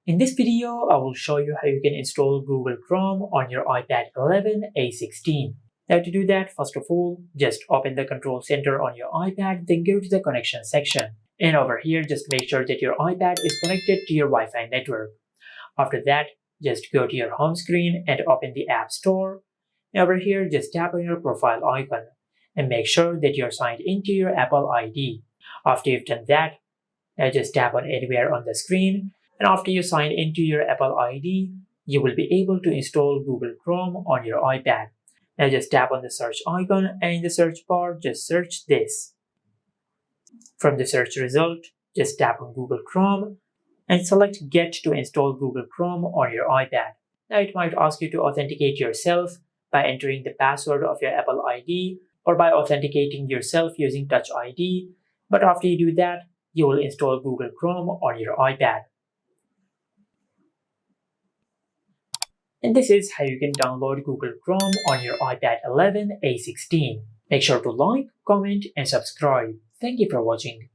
In this video, I will show you how you can install Google Chrome on your iPad 11 A16. Now to do that, first of all, just open the control center on your iPad, then go to the connection section. And over here, just make sure that your iPad is connected to your Wi-Fi network. After that, just go to your home screen and open the App Store. And over here, just tap on your profile icon and make sure that you're signed into your Apple ID. After you've done that, now just tap on anywhere on the screen. And after you sign into your Apple ID, you will be able to install Google Chrome on your iPad. Now just tap on the search icon and in the search bar, just search this. From the search result, just tap on Google Chrome and select Get to install Google Chrome on your iPad. Now it might ask you to authenticate yourself by entering the password of your Apple ID or by authenticating yourself using Touch ID. But after you do that, you will install Google Chrome on your iPad. And this is how you can download Google Chrome on your iPad 11 A16. Make sure to like, comment, and subscribe. Thank you for watching.